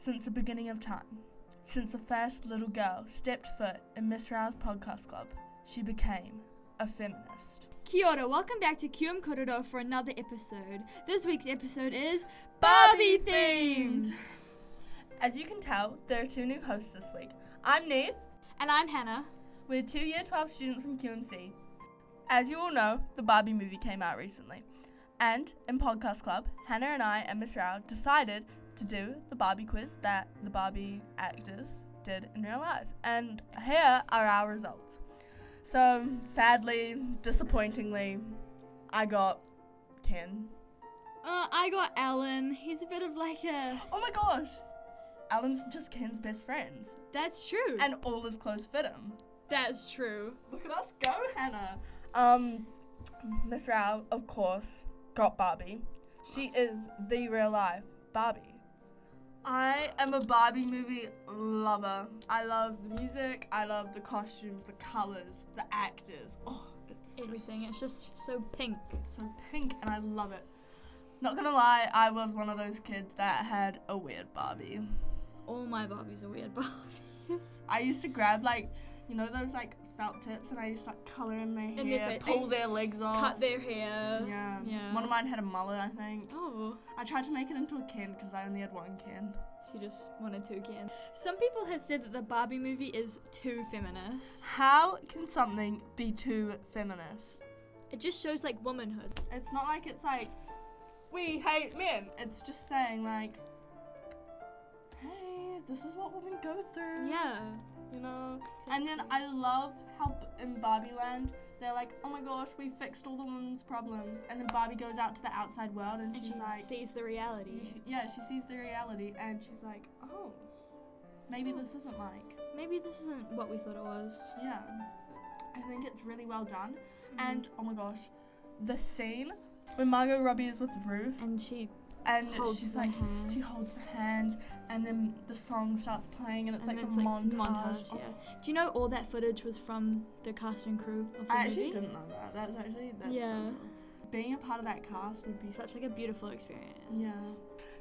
since the beginning of time, since the first little girl stepped foot in Miss Rowe's podcast club, she became a feminist. Kia ora, welcome back to QMKorero for another episode. This week's episode is Barbie Barbie-themed! As you can tell, there are 2 new hosts this week. I'm Niamh. And I'm Hannah. We're 2 Year 12 students from QMC. As you all know, the Barbie movie came out recently. And in Podcast Club, Hannah and I and Miss Rowe decided to do the Barbie quiz that the Barbie actors did in real life. And here are our results. So, sadly, disappointingly, I got Ken. I got Alan. He's a bit of like a... Oh my gosh! Alan's just Ken's best friends. That's true. And all his clothes fit him. That's true. Look at us go, Hannah. Miss Rowe, of course, got Barbie. She is the real life Barbie. I am a Barbie movie lover. I love the music, I love the costumes, the colors, the actors. Oh, it's everything. It's just so pink. So pink, and I love it. Not gonna lie, I was one of those kids that had a weird Barbie. All my Barbies are weird Barbies. I used to grab those felt tips, and I used to color in their hair, pull their legs off, cut their hair. Yeah. One of mine had a mullet, I think. Oh. I tried to make it into a Ken because I only had one Ken. She just wanted 2 Ken. Some people have said that the Barbie movie is too feminist. How can something be too feminist? It just shows womanhood. It's not like it's we hate men. It's just saying hey, this is what women go through. Yeah. You know? Exactly. And then I love how in Barbie Land, they're like, oh my gosh, we fixed all the women's problems. And then Barbie goes out to the outside world and she's like... sees the reality. She sees the reality and she's like, oh, maybe this isn't maybe this isn't what we thought it was. Yeah. I think it's really well done. Mm-hmm. And, oh my gosh, the scene when Margot Robbie is with Ruth. And she holds the hands, and then the song starts playing, and it's and a it's montage. Yeah. Do you know all that footage was from the cast and crew of the movie? I actually didn't know that. That's so cool. Being a part of that cast would be such a beautiful experience. Yeah.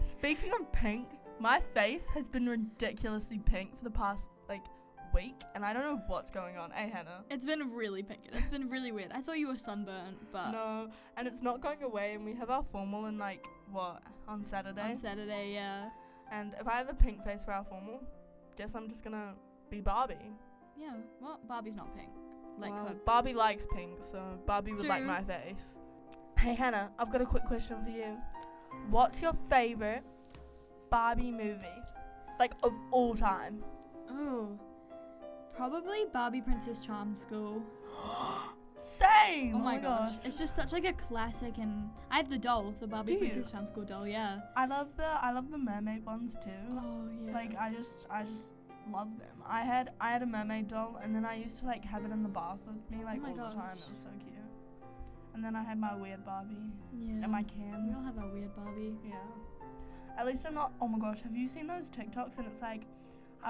Speaking of pink, my face has been ridiculously pink for the past week, and I don't know what's going on. Hey, Hannah. It's been really pink. It's been really weird. I thought you were sunburnt, but... No, and it's not going away, and we have our formal in, on Saturday? On Saturday, yeah. And if I have a pink face for our formal, guess I'm just gonna be Barbie. Yeah, well, Barbie's not pink. Barbie likes pink, so Barbie would like my face. Hey, Hannah, I've got a quick question for you. What's your favorite Barbie movie? Of all time? Oh... Probably Barbie Princess Charm School. Same! Oh my gosh. It's just such a classic, and I have the doll, the Barbie Princess Charm School doll, yeah. I love the mermaid ones too. Oh yeah. I just love them. I had a mermaid doll, and then I used to have it in the bath with me all the time. It was so cute. And then I had my weird Barbie. Yeah. And my Ken. We all have our weird Barbie. Yeah. At least I'm not. Oh my gosh, have you seen those TikToks? And it's I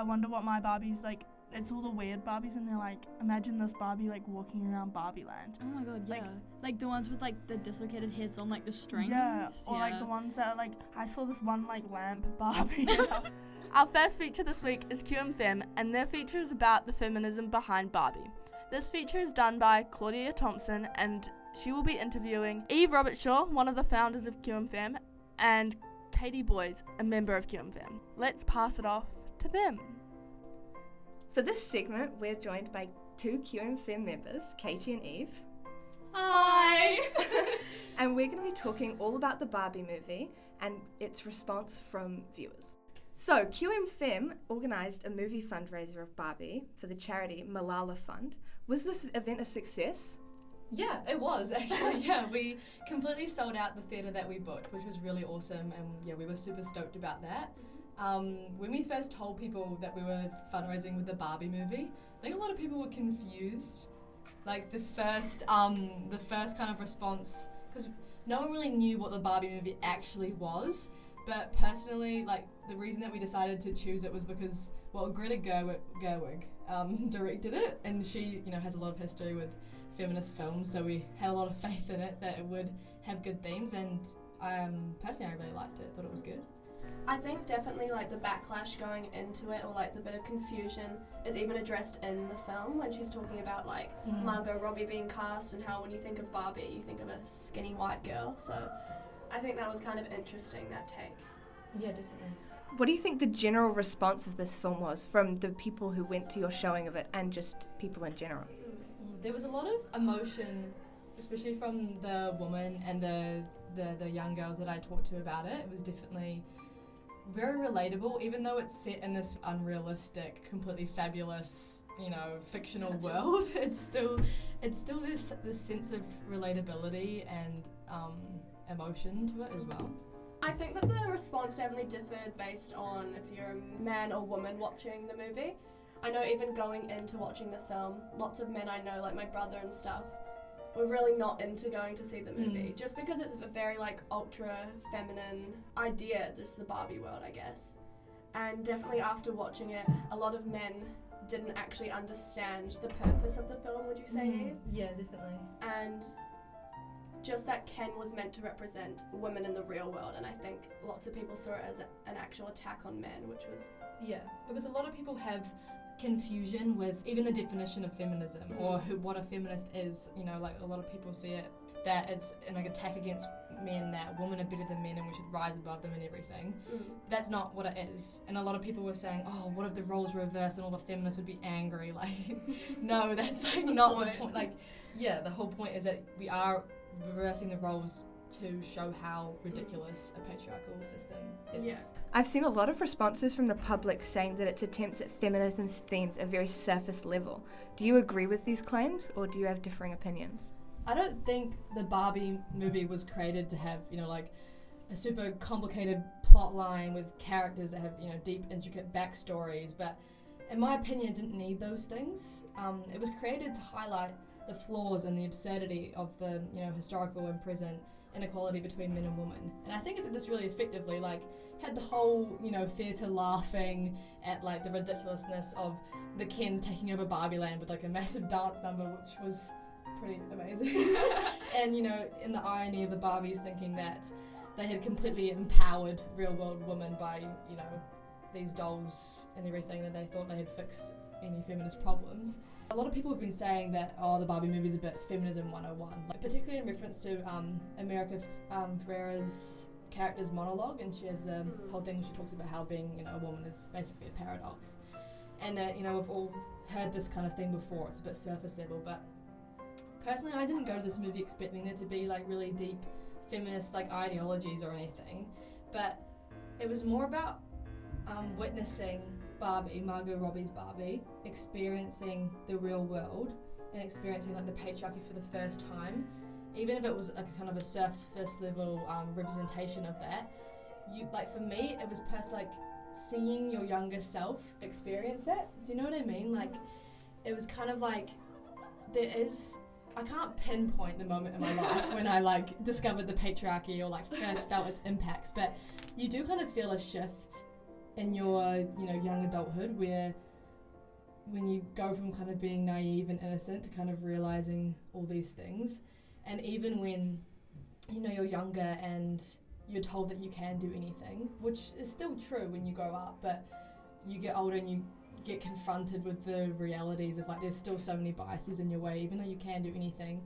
wonder what my Barbie's It's all the weird Barbies, and they're imagine this Barbie walking around Barbie Land. Oh my god, yeah. The ones with the dislocated heads on the strings. Yeah, or the ones that are I saw this one lamp Barbie. Our first feature this week is QM and their feature is about the feminism behind Barbie. This feature is done by Claudia Thompson, and she will be interviewing Eve Robertshaw, one of the founders of QM, and Katie Boyes, a member of QM. Let's pass it off to them. For this segment, we're joined by 2 QM members, Katie and Eve. Hi! And we're going to be talking all about the Barbie movie and its response from viewers. So, QM organised a movie fundraiser of Barbie for the charity Malala Fund. Was this event a success? Yeah, it was actually. Yeah, we completely sold out the theatre that we booked, which was really awesome, and yeah, we were super stoked about that. When we first told people that we were fundraising with the Barbie movie, I think a lot of people were confused. The first kind of response, because no one really knew what the Barbie movie actually was. But personally, the reason that we decided to choose it was because, Greta Gerwig directed it, and she, has a lot of history with feminist films, so we had a lot of faith in it that it would have good themes, and personally I really liked it, thought it was good. I think definitely like the backlash going into it, or like the bit of confusion, is even addressed in the film when she's talking about like Margot Robbie being cast, and how when you think of Barbie you think of a skinny white girl. So I think that was kind of interesting, that take. Yeah, definitely. What do you think the general response of this film was from the people who went to your showing of it and just people in general? There was a lot of emotion, especially from the women and the young girls that I talked to about it. It was definitely very relatable, even though it's set in this unrealistic, completely fabulous, fictional world. It's still this sense of relatability and emotion to it as well. I think that the response definitely differed based on if you're a man or woman watching the movie. I know even going into watching the film, lots of men I know, like my brother and stuff, were really not into going to see the movie, just because it's a very like ultra feminine idea, just the Barbie world, I guess. And definitely after watching it, a lot of men didn't actually understand the purpose of the film, would you say, Eve? Yeah, definitely. And just that Ken was meant to represent women in the real world, and I think lots of people saw it as an actual attack on men, which was... Yeah, because a lot of people have confusion with even the definition of feminism or what a feminist is. Like a lot of people see it that it's an attack against men, that women are better than men and we should rise above them and everything. That's not what it is. And a lot of people were saying, oh, what if the roles were reversed and all the feminists would be angry? Like, no, that's like not the point. Like, yeah, the whole point is that we are reversing the roles to show how ridiculous a patriarchal system is. Yeah. I've seen a lot of responses from the public saying that its attempts at feminism's themes are very surface level. Do you agree with these claims, or do you have differing opinions? I don't think the Barbie movie was created to have, like a super complicated plot line with characters that have, deep, intricate backstories, but in my opinion, it didn't need those things. It was created to highlight the flaws and the absurdity of the, historical and present inequality between men and women. And I think it did this really effectively, like, had the whole, theatre laughing at, like, the ridiculousness of the Kens taking over Barbie Land with, like, a massive dance number, which was pretty amazing. And, in the irony of the Barbies thinking that they had completely empowered real-world women by, these dolls and everything, that they thought they had fixed any feminist problems. A lot of people have been saying that, the Barbie movie is a bit feminism 101, like, particularly in reference to America Ferrera's character's monologue, and she has a whole thing she talks about how being, a woman is basically a paradox. And that, we've all heard this kind of thing before, it's a bit surface level, but personally I didn't go to this movie expecting there to be, like, really deep feminist, like, ideologies or anything, but it was more about witnessing Barbie, Margot Robbie's Barbie, experiencing the real world and experiencing, like, the patriarchy for the first time. Even if it was like a kind of a surface level representation of that, for me it was like seeing your younger self experience it. Do you know what I mean? Like, it was kind of like I can't pinpoint the moment in my life when I, like, discovered the patriarchy or, like, first felt its impacts, but you do kind of feel a shift in your, young adulthood, where when you go from kind of being naive and innocent to kind of realizing all these things, and even when, you're younger and you're told that you can do anything, which is still true when you grow up, but you get older and you get confronted with the realities of, like, there's still so many biases in your way. Even though you can do anything,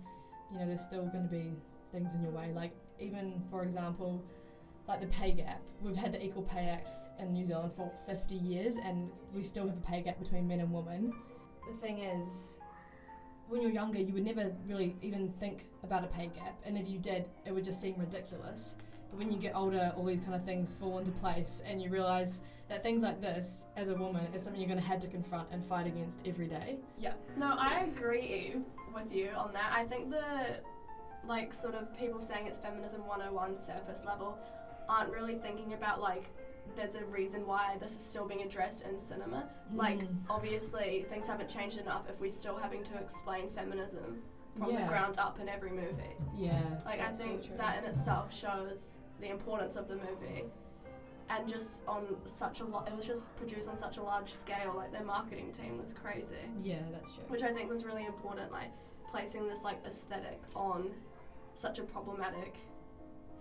there's still going to be things in your way. Like, even, for example, like the pay gap. We've had the Equal Pay Act in New Zealand for 50 years and we still have a pay gap between men and women. The thing is, when you're younger, you would never really even think about a pay gap, and if you did, it would just seem ridiculous. But when you get older, all these kind of things fall into place, and you realise that things like this, as a woman, is something you're going to have to confront and fight against every day. Yeah. No, I agree, Eve, with you on that. I think sort of people saying it's feminism 101 surface level aren't really thinking about, like, there's a reason why this is still being addressed in cinema. Like, obviously, things haven't changed enough if we're still having to explain feminism from the ground up in every movie. Yeah. Like, I think so that in itself shows the importance of the movie. And just on such a lot, it was just produced on such a large scale. Like, their marketing team was crazy. Yeah, that's true. Which I think was really important, like, placing this, like, aesthetic on such a problematic,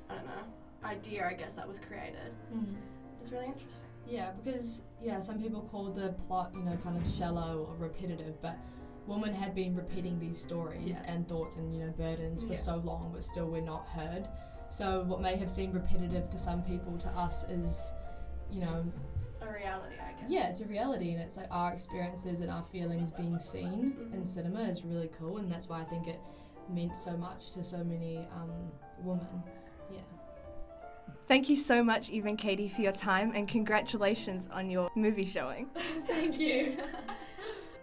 I don't know, idea, I guess, that was created. It's really interesting. Yeah, because some people call the plot, kind of shallow or repetitive, but women had been repeating these stories and thoughts and burdens for so long, but still we're not heard. So what may have seemed repetitive to some people, to us is, a reality, I guess. Yeah, it's a reality, and it's like our experiences and our feelings being seen in cinema is really cool, and that's why I think it meant so much to so many women. Yeah. Thank you so much, Eve and Katie, for your time, and congratulations on your movie showing. Thank you.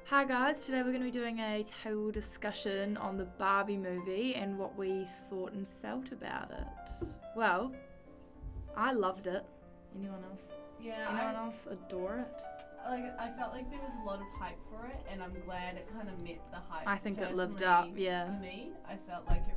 Hi guys, today we're going to be doing a table discussion on the Barbie movie and what we thought and felt about it. Well, I loved it. Anyone else? Yeah, Anyone else adore it? I felt like there was a lot of hype for it, and I'm glad it kind of met the hype. I think it lived Personally, up, yeah. For me, I felt like it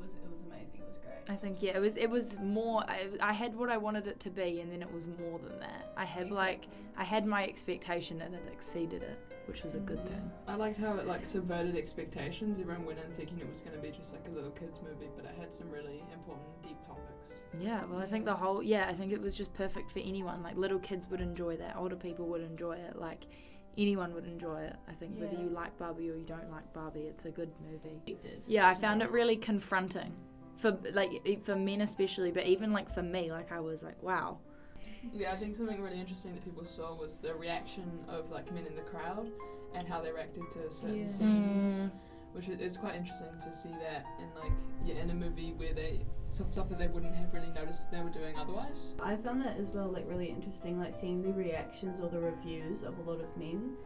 was amazing. It was great. I think, yeah, it was more, I had what I wanted it to be, and then it was more than that. I had my expectation and it exceeded it, which was a good thing. I liked how it subverted expectations. Everyone went in thinking it was going to be just a little kids movie, but it had some really important, deep topics. Yeah, well, I think I think it was just perfect for anyone. Little kids would enjoy that, older people would enjoy it, anyone would enjoy it. I think whether you like Barbie or you don't like Barbie, it's a good movie. It did. Yeah, I found it really confronting. For men especially, but even for me, I was wow. Yeah, I think something really interesting that people saw was the reaction of men in the crowd and how they reacted to certain scenes, which is quite interesting to see that in a movie where stuff that they wouldn't have really noticed they were doing otherwise. I found that as well really interesting, seeing the reactions or the reviews of a lot of men.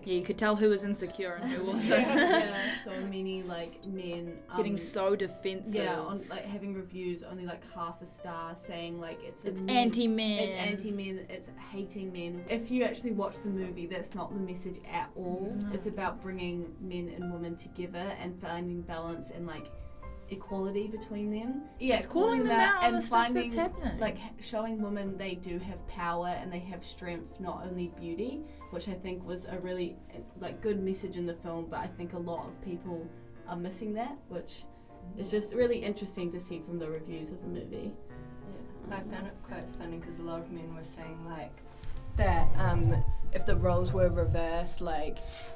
You could tell who was insecure and who wasn't. Yeah, so many men getting so defensive. Yeah, on having reviews only half a star, saying it's anti-men. It's anti-men. It's hating men. If you actually watch the movie, that's not the message at all. No. It's about bringing men and women together and finding balance and equality between them. Yeah, it's calling them out and on the stuff finding that's happening. Showing women they do have power and they have strength, not only beauty, which I think was a really good message in the film, but I think a lot of people are missing that, which is just really interesting to see from the reviews of the movie. Yeah, I found it quite funny because a lot of men were saying that if the roles were reversed,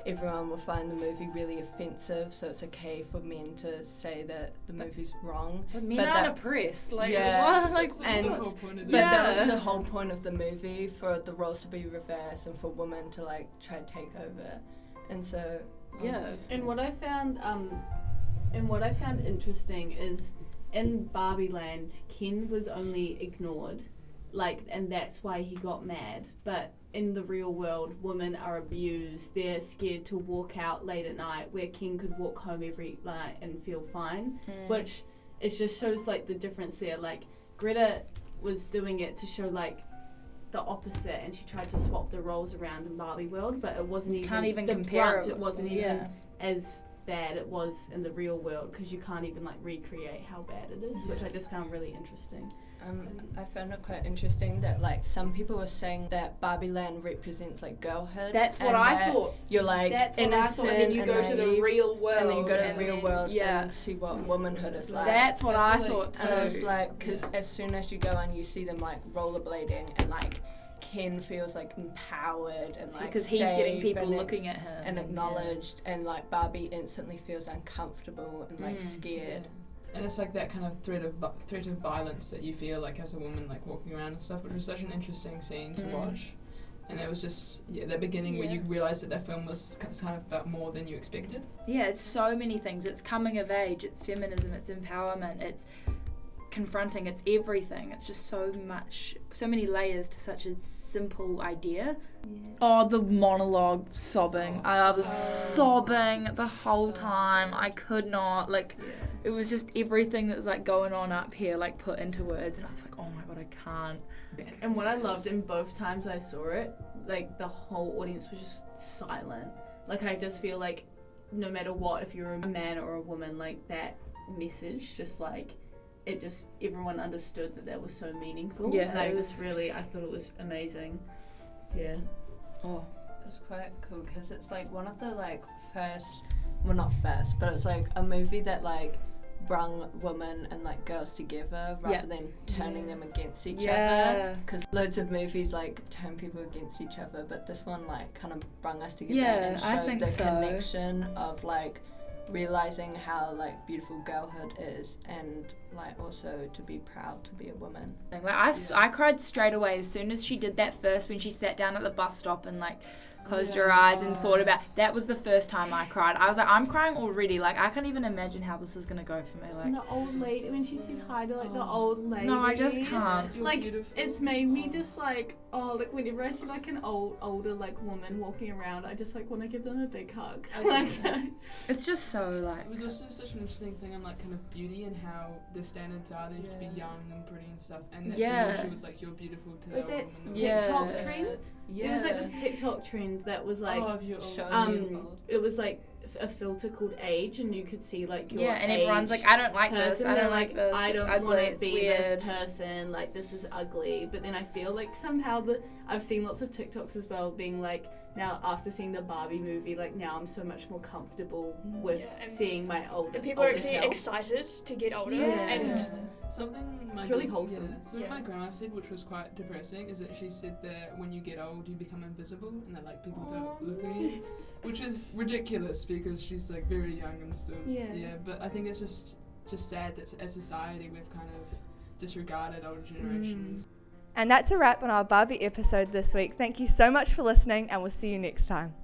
everyone will find the movie really offensive, so it's okay for men to say that the movie's wrong. But men aren't oppressed. That's the whole point of the But that was the whole point of the movie, for the roles to be reversed and for women to try to take over. And so And what I found interesting is in Barbie Land, Ken was only ignored. And that's why he got mad. But in the real world, women are abused. They're scared to walk out late at night, where Ken could walk home every night and feel fine. Which it just shows the difference there. Greta was doing it to show the opposite, and she tried to swap the roles around in Barbie world, but it wasn't even the compare brunt. It wasn't even as bad it was in the real world, because you can't even recreate how bad it is, which I just found really interesting. I found it quite interesting that some people were saying that Barbie Land represents girlhood. That's what I thought. You're that's what innocent, I thought, and then you go to the real world, and then you go to the real world and see what womanhood is like. That's what I thought too. And it was because as soon as you go and you see them rollerblading, and Ken feels empowered and because he's getting people looking at him and acknowledged, and Barbie instantly feels uncomfortable and scared. Yeah. And it's that kind of threat of violence that you feel as a woman walking around and stuff, which was such an interesting scene to watch. And it was just that beginning where you realise that film was kind of about more than you expected. Yeah, it's so many things. It's coming of age, it's feminism, it's empowerment, it's confronting, it's everything. It's just so many layers to such a simple idea. Oh, the monologue, sobbing. I was sobbing the whole time. I could not, it was just everything that was going on up here, put into words, and I was oh my god, I can't. And what I loved in both times I saw it, the whole audience was just silent. I just feel no matter what, if you're a man or a woman, that message just everyone understood that was so meaningful. Yeah, and I thought it was amazing. Yeah. Oh, it's quite cool because it's one of the first, well not first, but it's a movie that brung women and like girls together rather than turning them against each other. Yeah. Because loads of movies like turn people against each other, but this one like kind of brung us together Yeah, and I showed think the so. connection of like realizing how like beautiful girlhood is, and like also to be proud to be a woman. Like I cried straight away as soon as she did that first, when she sat down at the bus stop and like closed her eyes and thought about. That was the first time I cried. I was like, I'm crying already. Like I can't even imagine how this is gonna go for me. Like And the old lady, when she said hi to like the old lady. no, I just can't. You're Like beautiful. it's made me just like like whenever I see like an older like woman walking around, I just like want to give them a big hug. Like It's just so like. It was also such an interesting thing on like kind of beauty and how the standards are that you have to be young and pretty and stuff, and that Yeah. she was like, you're beautiful to with that that woman. TikTok Yeah. trend. Yeah. It was like this TikTok trend that was like Oh, if you're old. Showing you old. it was like a filter called age, and you could see like your And everyone's age like, I don't like this. person. I They're don't like this. I It's don't ugly. want to It's be weird. this person. Like this is ugly. But then I feel like somehow I've seen lots of TikToks as well being like, now after seeing the Barbie movie, like now I'm so much more comfortable with and- seeing my older. And people are older actually self. excited to get older. Yeah. And Something my It's really wholesome. Something my grandma said, which was quite depressing, is that she said that when you get old, you become invisible, and that like people don't look at you, which is ridiculous because she's like very young and still. Yeah. But I think it's just sad that as society we've kind of disregarded older generations. And that's a wrap on our Barbie episode this week. Thank you so much for listening, and we'll see you next time.